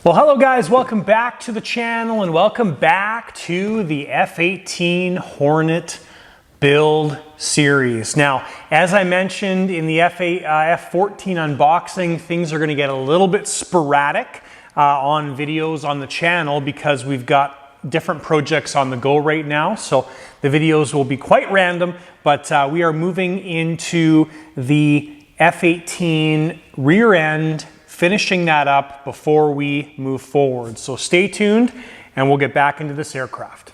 Well, hello guys, welcome back to the channel and welcome back to the F-18 Hornet build series. Now, as I mentioned in the F-14 unboxing, things are going to get a little bit sporadic on videos on the channel because we've got different projects on the go right now. So the videos will be quite random, but we are moving into the F-18 rear end, finishing that up before we move forward. So stay tuned and we'll get back into this aircraft.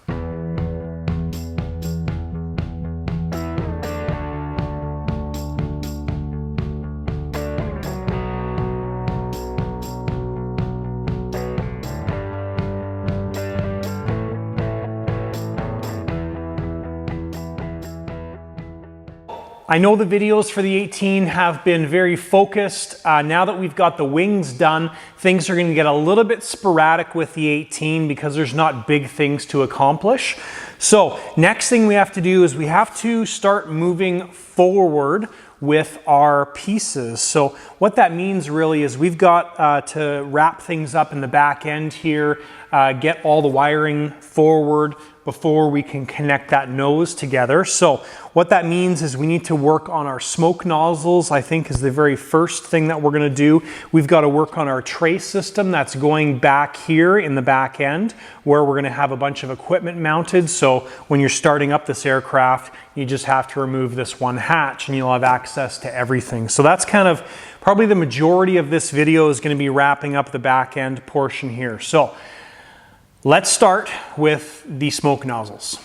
I know the videos for the 18 have been very focused. Now that we've got the wings done, things are going to get a little bit sporadic with the 18 because there's not big things to accomplish. So next thing we have to do is we have to start moving forward with our pieces. So what that means really is we've got to wrap things up in the back end here, get all the wiring forward before we can connect that nose together. So what that means is we need to work on our smoke nozzles, I think is the very first thing that we're going to do. We've got to work on our tray system that's going back here in the back end where we're going to have a bunch of equipment mounted. So when you're starting up this aircraft, you just have to remove this one hatch and you'll have access to everything. So that's kind of probably the majority of this video is going to be wrapping up the back end portion here. So let's start with the smoke nozzles.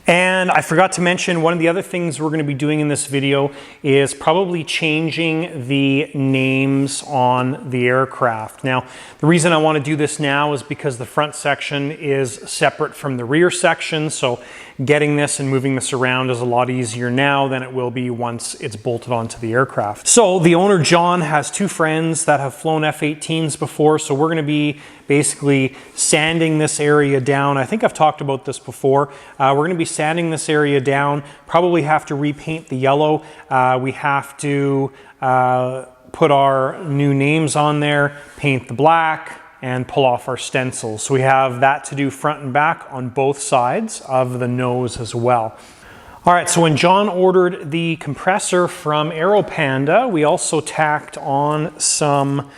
And I forgot to mention, one of the other things we're going to be doing in this video is probably changing the names on the aircraft. Now, the reason I want to do this now is because the front section is separate from the rear section. So getting this and moving this around is a lot easier now than it will be once it's bolted onto the aircraft. So the owner, John, has two friends that have flown F-18s before. So we're going to be basically sanding this area down. I think I've talked about this before. We're going to be sanding this area down, probably have to repaint the yellow. We have to put our new names on there, paint the black, and pull off our stencils. So we have that to do front and back on both sides of the nose as well. All right, so when John ordered the compressor from Aero Panda, we also tacked on some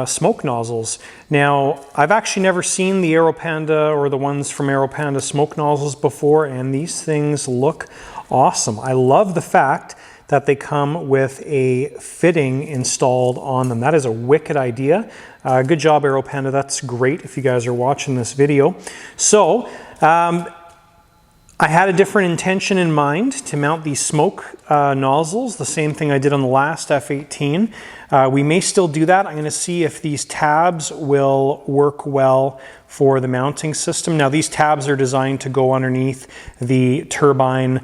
smoke nozzles. Now, I've actually never seen the Aero Panda or the ones from Aero Panda smoke nozzles before, and these things look awesome. I love the fact that they come with a fitting installed on them. That is a wicked idea. Good job, Aero Panda. That's great if you guys are watching this video. So, I had a different intention in mind to mount these smoke nozzles, the same thing I did on the last F-18. We may still do that. I'm going to see if these tabs will work well for the mounting system. Now, these tabs are designed to go underneath the turbine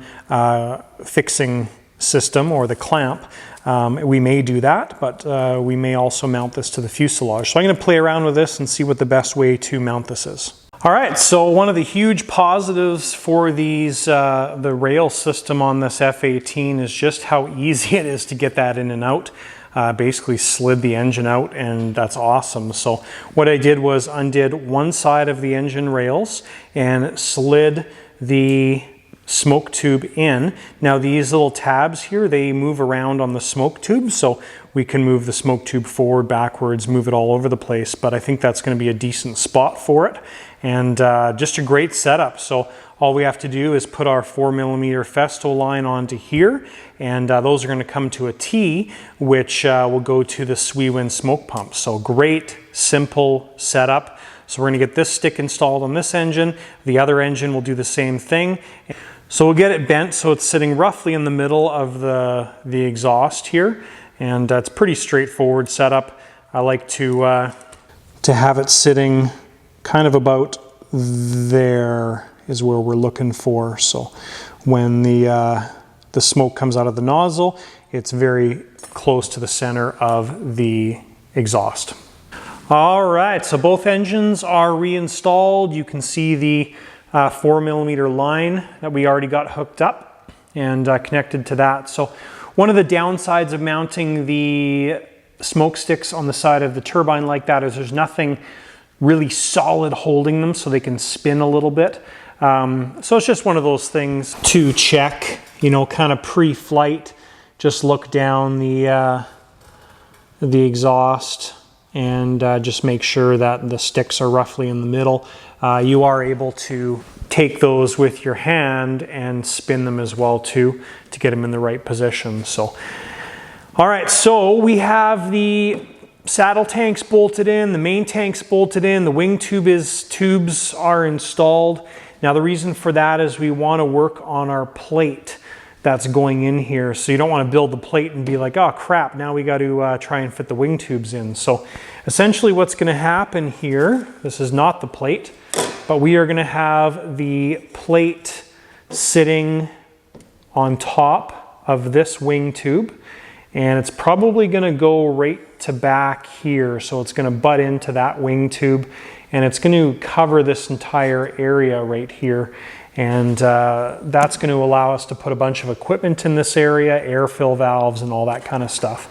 fixing system or the clamp. We may do that, but we may also mount this to the fuselage. So I'm going to play around with this and see what the best way to mount this is. All right, so one of the huge positives for these, the rail system on this F-18 is just how easy it is to get that in and out. Basically slid the engine out, and that's awesome. So what I did was undid one side of the engine rails and slid the smoke tube in. Now these little tabs here, they move around on the smoke tube, so we can move the smoke tube forward, backwards, move it all over the place, but I think that's going to be a decent spot for it, and just a great setup. So all we have to do is put our 4mm Festo line onto here, and those are going to come to a T, which will go to the SWE-WIN smoke pump. So great, simple setup. So we're going to get this stick installed on this engine. The other engine will do the same thing. So we'll get it bent so it's sitting roughly in the middle of the exhaust here, and it's pretty straightforward setup. I like to have it sitting kind of about there is where we're looking for. So when the smoke comes out of the nozzle, it's very close to the center of the exhaust. All right, so both engines are reinstalled. You can see the 4mm line that we already got hooked up and connected to that. So one of the downsides of mounting the smoke sticks on the side of the turbine like that is there's nothing really solid holding them so they can spin a little bit. So it's just one of those things to check, you know, kind of pre-flight. Just look down the exhaust and just make sure that the sticks are roughly in the middle. You are able to take those with your hand and spin them as well too to get them in the right position. So, all right, so we have the saddle tanks bolted in, the main tanks bolted in, the wing tubes are installed. Now the reason for that is we want to work on our plate that's going in here. So you don't want to build the plate and be like, oh crap, now we got to try and fit the wing tubes in. So essentially what's going to happen here, this is not the plate, but we are going to have the plate sitting on top of this wing tube, and it's probably going to go right to back here. So it's going to butt into that wing tube, and it's going to cover this entire area right here. And that's going to allow us to put a bunch of equipment in this area, air fill valves and all that kind of stuff.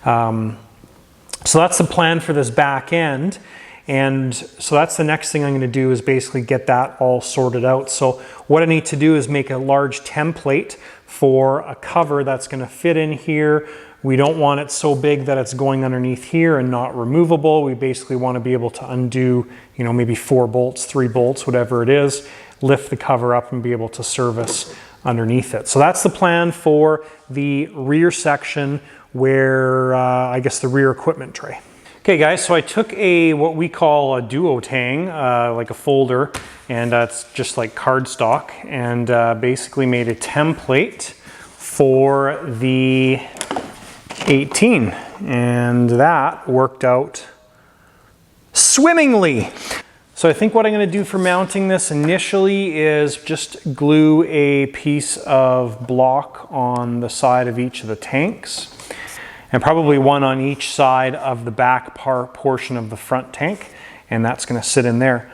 So that's the plan for this back end. And so that's the next thing I'm going to do is basically get that all sorted out. So what I need to do is make a large template for a cover that's going to fit in here. We don't want it so big that it's going underneath here and not removable. We basically want to be able to undo, you know, maybe 4 bolts, 3 bolts, whatever it is, lift the cover up and be able to service underneath it. So that's the plan for the rear section where I guess the rear equipment tray. Okay guys, so I took what we call a duotang, like a folder, and it's just like cardstock, and basically made a template for the 18, and that worked out swimmingly. So I think what I'm going to do for mounting this initially is just glue a piece of block on the side of each of the tanks, and probably one on each side of the back portion of the front tank, and that's going to sit in there.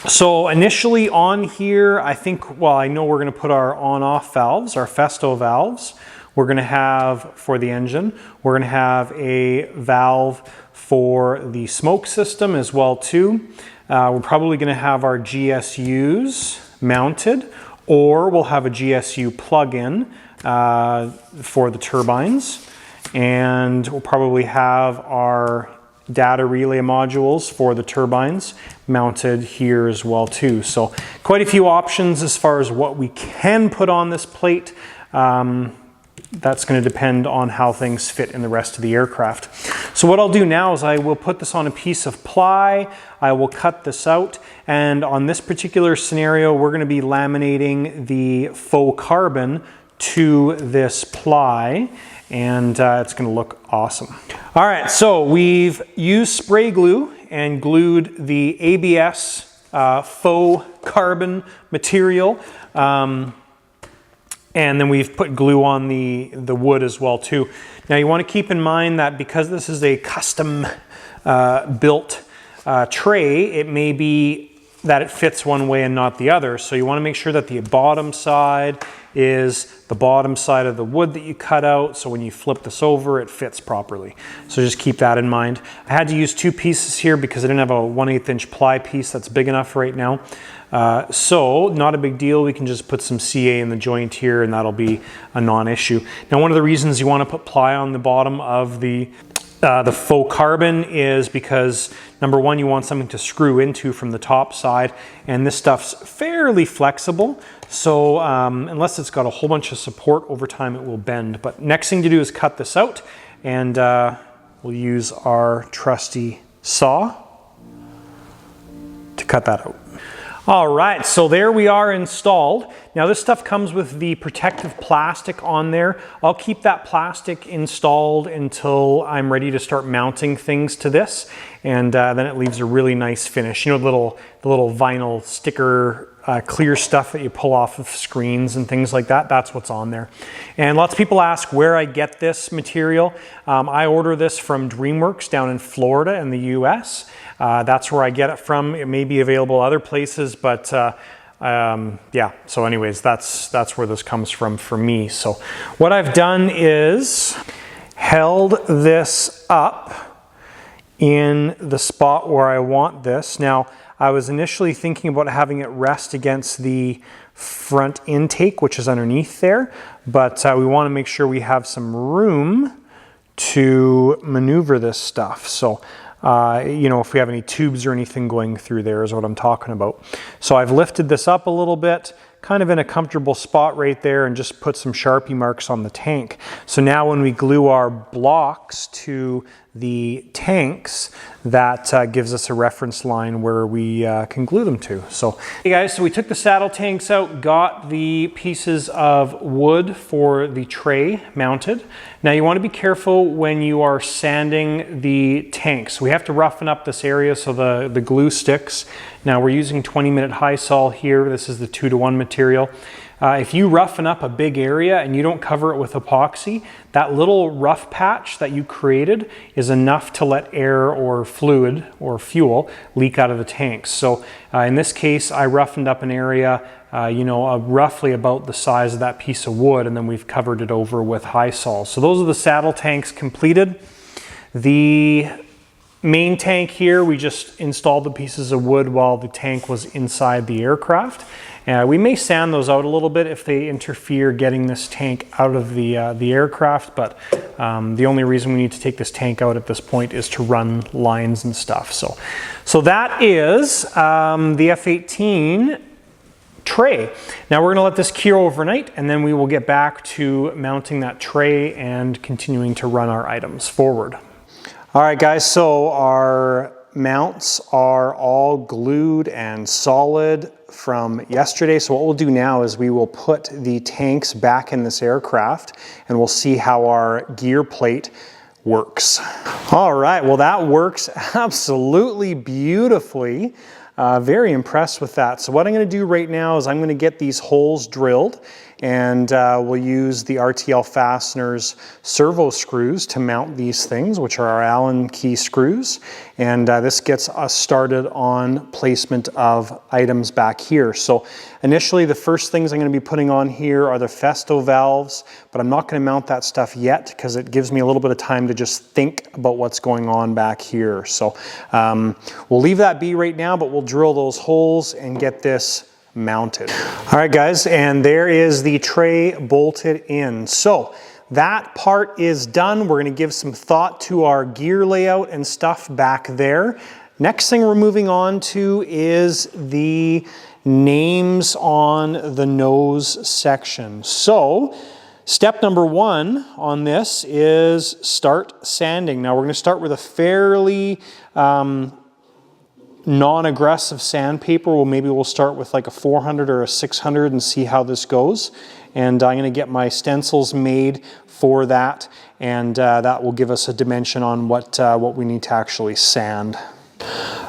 So initially on here, I think, well, I know we're going to put our on-off valves, our Festo valves. We're going to have for the engine, we're going to have a valve for the smoke system as well too. We're probably going to have our GSUs mounted, or we'll have a GSU plug-in for the turbines. And we'll probably have our data relay modules for the turbines mounted here as well too. So quite a few options as far as what we can put on this plate. That's going to depend on how things fit in the rest of the aircraft. So what I'll do now is I will put this on a piece of ply. I will cut this out, and on this particular scenario we're going to be laminating the faux carbon to this ply, and it's going to look awesome. All right, so we've used spray glue and glued the ABS faux carbon material, and then we've put glue on the wood as well too. Now you want to keep in mind that because this is a custom built tray, it may be that it fits one way and not the other. So you want to make sure that the bottom side is the bottom side of the wood that you cut out, so when you flip this over it fits properly. So just keep that in mind. I had to use 2 pieces here because I didn't have a 1/8 inch ply piece that's big enough right now. So not a big deal, we can just put some CA in the joint here and that'll be a non-issue. Now one of the reasons you want to put ply on the bottom of the faux carbon is because number one, you want something to screw into from the top side, and this stuff's fairly flexible, so unless it's got a whole bunch of support over time it will bend. But next thing to do is cut this out, and we'll use our trusty saw to cut that out. All right, so there we are installed. Now this stuff comes with the protective plastic on there. I'll keep that plastic installed until I'm ready to start mounting things to this, and then it leaves a really nice finish. You know, the little vinyl sticker clear stuff that you pull off of screens and things like that, that's what's on there. And lots of people ask where I get this material. I order this from DreamWorks down in Florida in the US. That's where I get it from. It may be available other places, but yeah, so anyways, that's where this comes from for me. So what I've done is held this up in the spot where I want this. Now, I was initially thinking about having it rest against the front intake, which is underneath there, but we want to make sure we have some room to maneuver this stuff. So, you know, if we have any tubes or anything going through there is what I'm talking about. So I've lifted this up a little bit, kind of in a comfortable spot right there, and just put some Sharpie marks on the tank. So now when we glue our blocks to the tanks, that gives us a reference line where we can glue them to. So, hey guys, so we took the saddle tanks out, got the pieces of wood for the tray mounted. Now you want to be careful when you are sanding the tanks. We have to roughen up this area so the glue sticks. Now we're using 20-minute high sol here. This is the 2-to-1 material. If you roughen up a big area and you don't cover it with epoxy, that little rough patch that you created is enough to let air or fluid or fuel leak out of the tanks. So in this case, I roughened up an area, you know, roughly about the size of that piece of wood, and then we've covered it over with high sol. So those are the saddle tanks completed. The main tank here, we just installed the pieces of wood while the tank was inside the aircraft. We may sand those out a little bit if they interfere getting this tank out of the aircraft, but the only reason we need to take this tank out at this point is to run lines and stuff. So that is the F-18 tray. Now we're going to let this cure overnight, and then we will get back to mounting that tray and continuing to run our items forward. All right guys, so our mounts are all glued and solid from yesterday. So what we'll do now is we will put the tanks back in this aircraft, and we'll see how our gear plate works. All right, well that works absolutely beautifully. Very impressed with that. So what I'm going to do right now is I'm going to get these holes drilled, and we'll use the RTL Fasteners servo screws to mount these things, which are our Allen key screws. And this gets us started on placement of items back here. So initially, the first things I'm going to be putting on here are the Festo valves, but I'm not going to mount that stuff yet because it gives me a little bit of time to just think about what's going on back here. So we'll leave that be right now, but we'll drill those holes and get this mounted. All right guys, and there is the tray bolted in. So that part is done. We're going to give some thought to our gear layout and stuff back there. Next thing we're moving on to is the names on the nose section. So step number 1 on this is start sanding. Now we're going to start with a fairly non-aggressive sandpaper. Well, maybe we'll start with like a 400 or a 600 and see how this goes. And I'm going to get my stencils made for that, and that will give us a dimension on what we need to actually sand.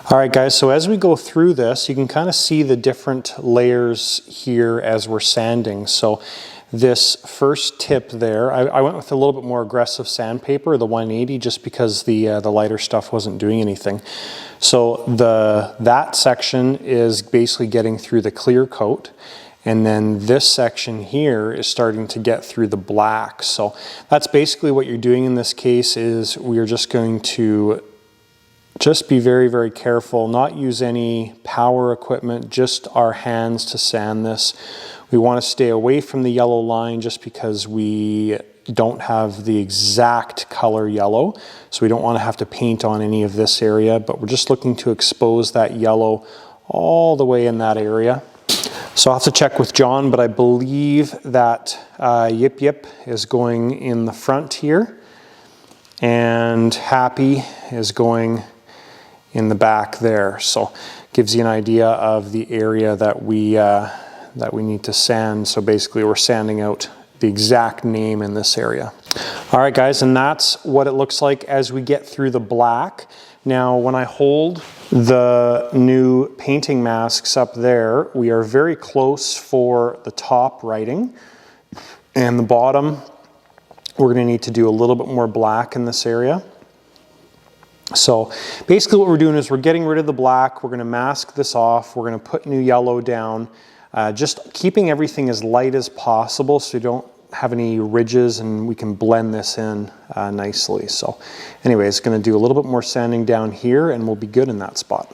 All right guys, so as we go through this, you can kind of see the different layers here as we're sanding. So this first tip there, I went with a little bit more aggressive sandpaper, the 180, just because the lighter stuff wasn't doing anything. So that section is basically getting through the clear coat, and then this section here is starting to get through the black. So that's basically what you're doing in this case. Is we're just going to just be very, very careful, not use any power equipment, just our hands to sand this. We want to stay away from the yellow line just because we don't have the exact color yellow. So we don't want to have to paint on any of this area, but we're just looking to expose that yellow all the way in that area. So I'll have to check with John, but I believe that Yip Yip is going in the front here, and Happy is going in the back there. So gives you an idea of the area that we need to sand. So basically we're sanding out the exact name in this area. All right guys, and that's what it looks like as we get through the black. Now when I hold the new painting masks up there, we are very close for the top writing, and the bottom we're going to need to do a little bit more black in this area. So basically what we're doing is we're getting rid of the black, we're going to mask this off, we're going to put new yellow down, just keeping everything as light as possible so you don't have any ridges, and we can blend this in nicely. So anyways, going to do a little bit more sanding down here and we'll be good in that spot.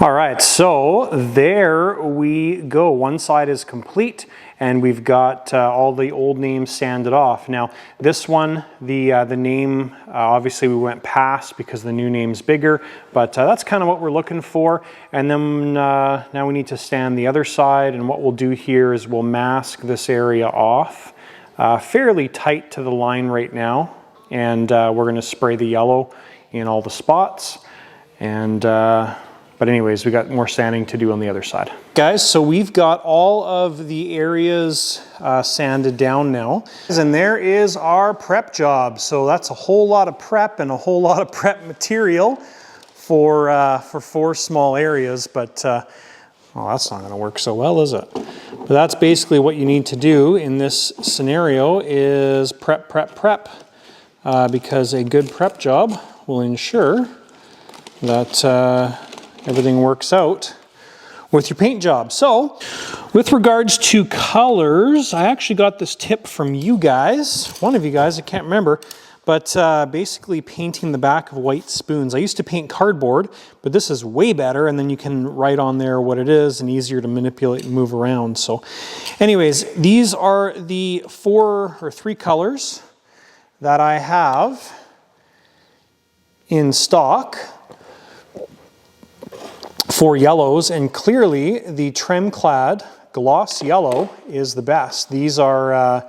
All right, so there we go. One side is complete and we've got all the old names sanded off. Now this one, the name, obviously we went past because the new name's bigger, but that's kind of what we're looking for. And then now we need to sand the other side, and what we'll do here is we'll mask this area off fairly tight to the line right now, and we're going to spray the yellow in all the spots. And but anyways, we got more sanding to do on the other side. Guys, so we've got all of the areas sanded down now. And there is our prep job. So that's a whole lot of prep and a whole lot of prep material for 4 small areas. But, well, that's not gonna work so well, is it? But that's basically what you need to do in this scenario is prep, because a good prep job will ensure that everything works out with your paint job. So with regards to colors, I actually got this tip from you guys, one of you guys, I can't remember, but basically painting the back of white spoons. I used to paint cardboard, but this is way better, and then you can write on there what it is and easier to manipulate and move around. So anyways, these are the 4 or 3 colors that I have in stock for yellows, and clearly the Tremclad gloss yellow is the best. These are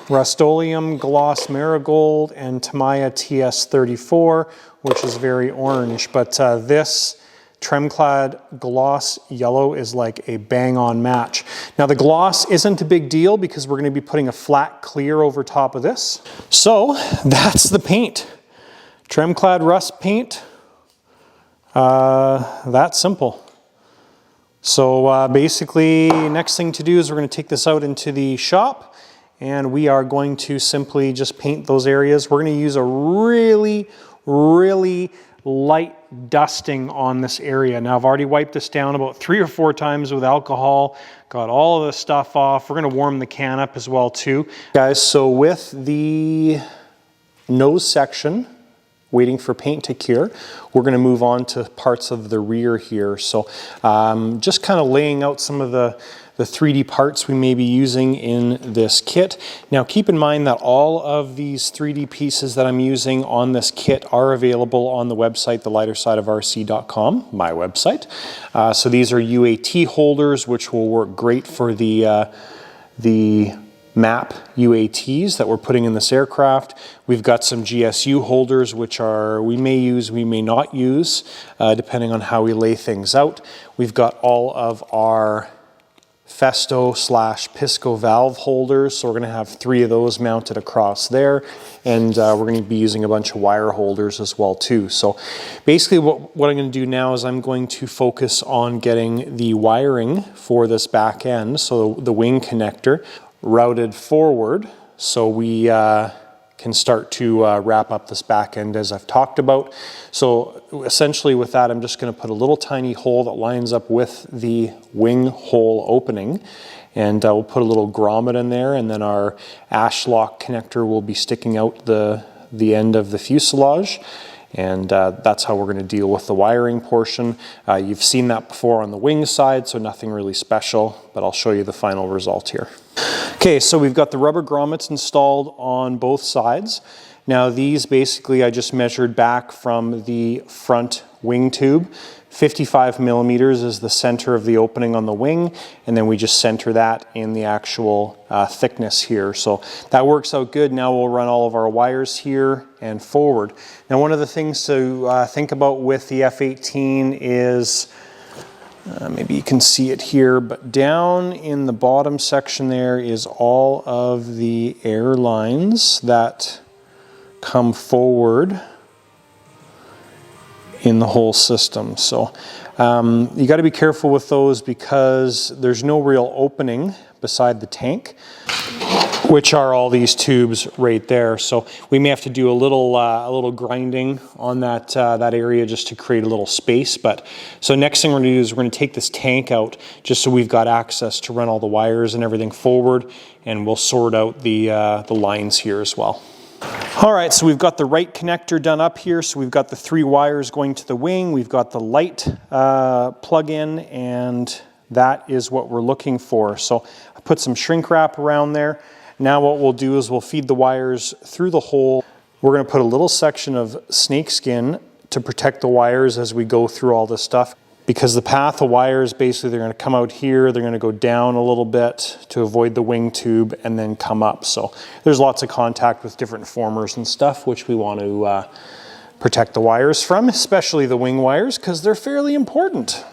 Rust-Oleum Gloss Marigold and Tamiya TS34, which is very orange, but this Tremclad gloss yellow is like a bang-on match. Now the gloss isn't a big deal because we're going to be putting a flat clear over top of this. So that's the paint. Tremclad rust paint. That's simple. So basically, next thing to do is we're going to take this out into the shop, and we are going to simply just paint those areas. We're going to use a really, really light dusting on this area. Now I've already wiped this down about 3 or 4 times with alcohol, got all of the stuff off. We're going to warm the can up as well too. Guys, so with the nose section waiting for paint to cure, we're going to move on to parts of the rear here. So just kind of laying out some of the 3D parts we may be using in this kit. Now keep in mind that all of these 3D pieces that I'm using on this kit are available on the website, thelightersideofrc.com, my website. So these are UAT holders, which will work great for the MAP UATs that we're putting in this aircraft. We've got some GSU holders, which are we may use, we may not use, depending on how we lay things out. We've got all of our Festo/Pisco valve holders, so we're going to have 3 of those mounted across there, and we're going to be using a bunch of wire holders as well too. So basically what I'm going to do now is I'm going to focus on getting the wiring for this back end, so the wing connector, routed forward so we can start to wrap up this back end as I've talked about. So essentially with that, I'm just going to put a little tiny hole that lines up with the wing hole opening, and we'll put a little grommet in there, and then our ash lock connector will be sticking out the end of the fuselage. And that's how we're going to deal with the wiring portion. You've seen that before on the wing side, so nothing really special, but I'll show you the final result here. Okay, so we've got the rubber grommets installed on both sides. Now these basically I just measured back from the front wing tube. 55 millimeters is the center of the opening on the wing, and then we just center that in the actual thickness here. So that works out good. Now we'll run all of our wires here and forward. Now one of the things to think about with the F-18 is, maybe you can see it here, but down in the bottom section there is all of the air lines that come forward in the whole system. So you got to be careful with those because there's no real opening beside the tank. which are all these tubes right there. So we may have to do a little grinding on that that area just to create a little space. But so next thing we're going to do is we're going to take this tank out just so we've got access to run all the wires and everything forward, and we'll sort out the lines here as well. All right, so we've got the right connector done up here. So we've got the 3 wires going to the wing. We've got the light plug-in, and that is what we're looking for. So I put some shrink wrap around there. Now what we'll do is we'll feed the wires through the hole. We're going to put a little section of snake skin to protect the wires as we go through all this stuff, because the path of wires, basically they're going to come out here, they're going to go down a little bit to avoid the wing tube and then come up. So there's lots of contact with different formers and stuff, which we want to protect the wires from, especially the wing wires, because they're fairly important.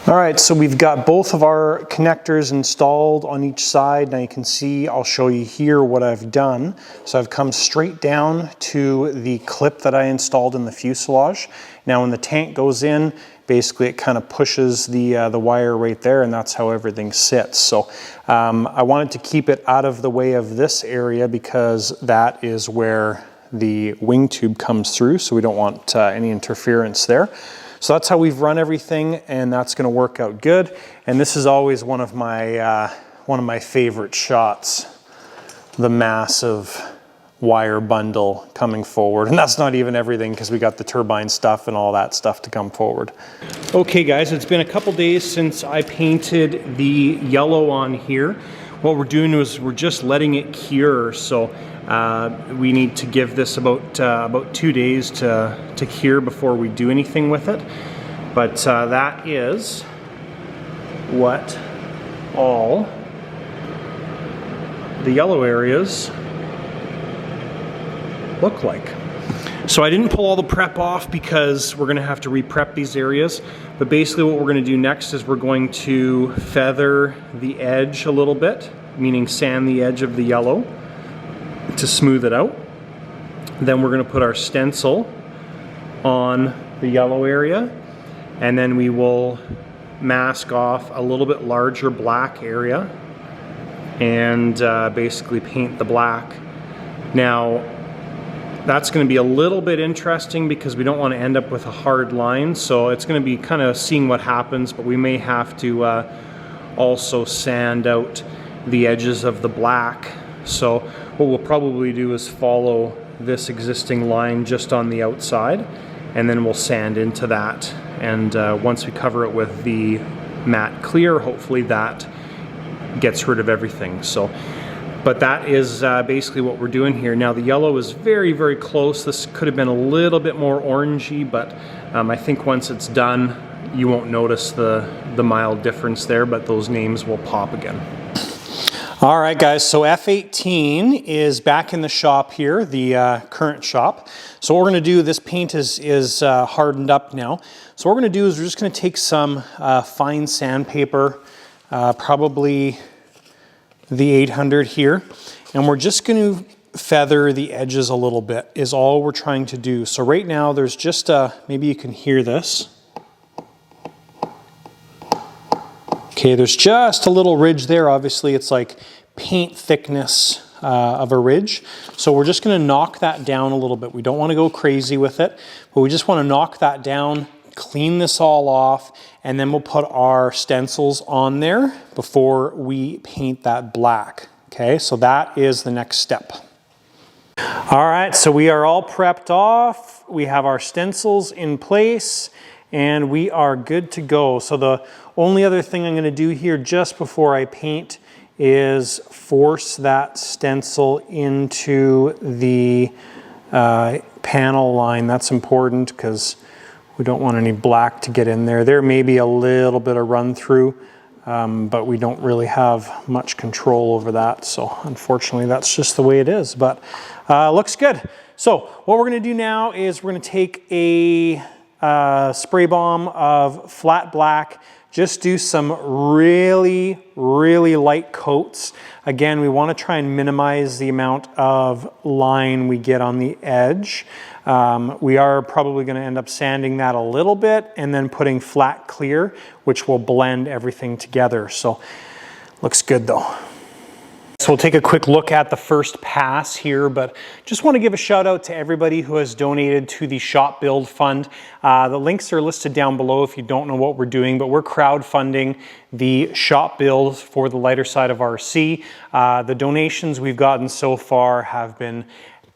All right, so we've got both of our connectors installed on each side. Now you can see, I'll show you here what I've done. So I've come straight down to the clip that I installed in the fuselage. Now when the tank goes in, basically it kind of pushes the wire right there, and that's how everything sits. So I wanted to keep it out of the way of this area because that is where the wing tube comes through, so we don't want any interference there. So that's how we've run everything, and that's going to work out good. And this is always one of my favorite shots, the massive wire bundle coming forward. And that's not even everything, because we got the turbine stuff and all that stuff to come forward. Okay guys, it's been a couple days since I painted the yellow on here. What we're doing is we're just letting it cure. So we need to give this about 2 days to cure before we do anything with it. But that is what all the yellow areas look like. So I didn't pull all the prep off because we're going to have to re-prep these areas. But basically what we're going to do next is we're going to feather the edge a little bit, meaning sand the edge of the yellow to smooth it out. Then we're going to put our stencil on the yellow area, and then we will mask off a little bit larger black area and basically paint the black. Now that's going to be a little bit interesting because we don't want to end up with a hard line, so it's going to be kind of seeing what happens, but we may have to also sand out the edges of the black. So what we'll probably do is follow this existing line just on the outside, and then we'll sand into that. And once we cover it with the matte clear, hopefully that gets rid of everything. So, but that is basically what we're doing here. Now the yellow is very, very close. This could have been a little bit more orangey, but I think once it's done, you won't notice the mild difference there, but those names will pop again. All right guys, so F-18 is back in the shop here, the current shop. So what we're gonna do, this paint is hardened up now. So what we're gonna do is we're just gonna take some fine sandpaper, probably the 800 here, and we're just gonna feather the edges a little bit is all we're trying to do. So right now there's just maybe you can hear this. Okay, there's just a little ridge there. Obviously it's like paint thickness of a ridge. So we're just gonna knock that down a little bit. We don't wanna go crazy with it, but we just wanna knock that down, clean this all off, and then we'll put our stencils on there before we paint that black. Okay, so that is the next step. All right, so we are all prepped off. We have our stencils in place, and we are good to go. So the only other thing I'm going to do here just before I paint is force that stencil into the panel line. That's important because we don't want any black to get in there. There may be a little bit of run through, but we don't really have much control over that. So unfortunately, that's just the way it is, but looks good. So what we're going to do now is we're going to take a spray bomb of flat black, just do some really, really light coats. Again, we want to try and minimize the amount of line we get on the edge. We are probably going to end up sanding that a little bit and then putting flat clear, which will blend everything together. So looks good though. So we'll take a quick look at the first pass here, but just want to give a shout out to everybody who has donated to the Shop Build Fund. The links are listed down below if you don't know what we're doing, but we're crowdfunding the shop build for the lighter side of RC. The donations we've gotten so far have been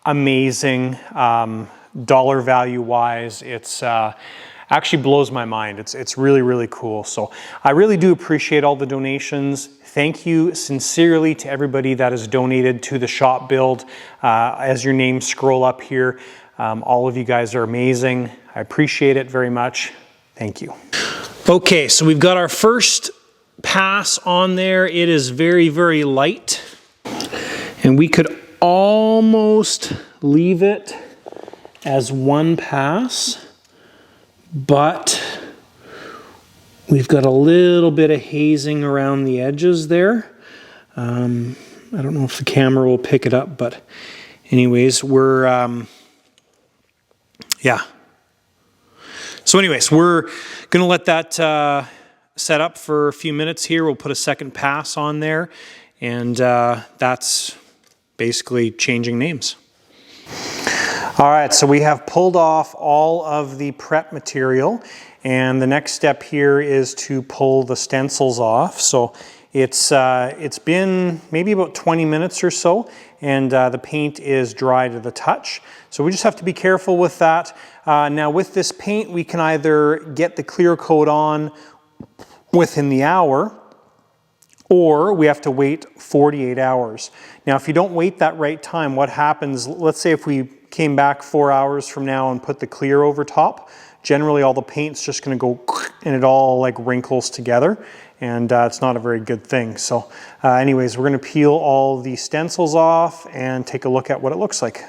amazing. Dollar value wise, it's actually blows my mind. It's really, really cool. So I really do appreciate all the donations. Thank you sincerely to everybody that has donated to the shop build. As your names scroll up here, all of you guys are amazing. I appreciate it very much. Thank you. Okay, so we've got our first pass on there. It is very, very light. And we could almost leave it as one pass, but we've got a little bit of hazing around the edges there. I don't know if the camera will pick it up, but anyways, we're, yeah. So anyways, we're gonna let that set up for a few minutes here. We'll put a second pass on there, and that's basically changing names. All right, so we have pulled off all of the prep material, and the next step here is to pull the stencils off. So it's been maybe about 20 minutes or so, and the paint is dry to the touch. So we just have to be careful with that. Now with this paint, we can either get the clear coat on within the hour, or we have to wait 48 hours. Now, if you don't wait that right time, what happens, let's say if we came back 4 hours from now and put the clear over top, generally all the paint's just gonna go and it all like wrinkles together, and it's not a very good thing. So anyways, we're gonna peel all the stencils off and take a look at what it looks like.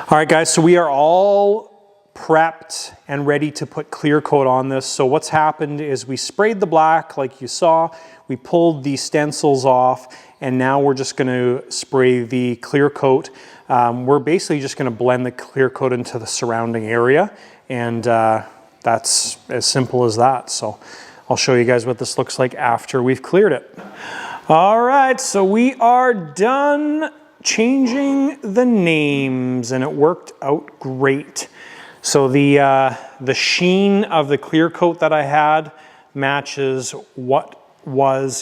All right guys, so we are all prepped and ready to put clear coat on this. So what's happened is we sprayed the black like you saw, we pulled the stencils off, and now we're just going to spray the clear coat. We're basically just going to blend the clear coat into the surrounding area, and that's as simple as that. So I'll show you guys what this looks like after we've cleared it. All right, so we are done changing the names, and it worked out great. So the sheen of the clear coat that I had matches what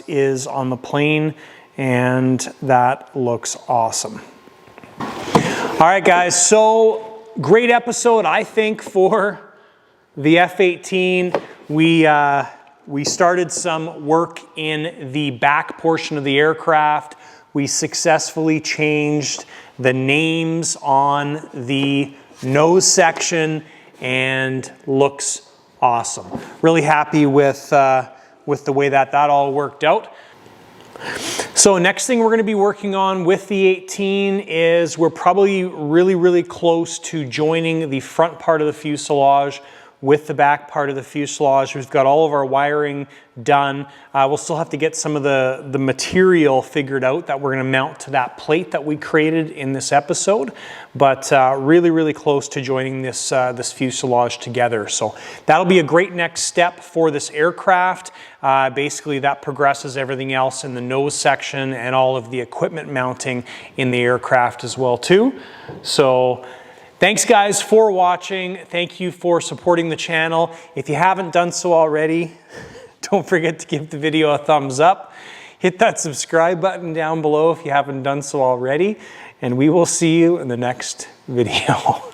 is on the plane, and that looks awesome. All right guys, so great episode I think for the F-18. We started some work in the back portion of the aircraft. We successfully changed the names on the nose section, and looks awesome. Really happy with the way that all worked out. So next thing we're going to be working on with the 18 is we're probably really close to joining the front part of the fuselage with the back part of the fuselage. We've got all of our wiring done. We'll still have to get some of the material figured out that we're going to mount to that plate that we created in this episode, but really close to joining this fuselage together. So that'll be a great next step for this aircraft. Basically that progresses everything else in the nose section and all of the equipment mounting in the aircraft as well too. So thanks guys for watching. Thank you for supporting the channel. If you haven't done so already, don't forget to give the video a thumbs up. Hit that subscribe button down below if you haven't done so already, and we will see you in the next video.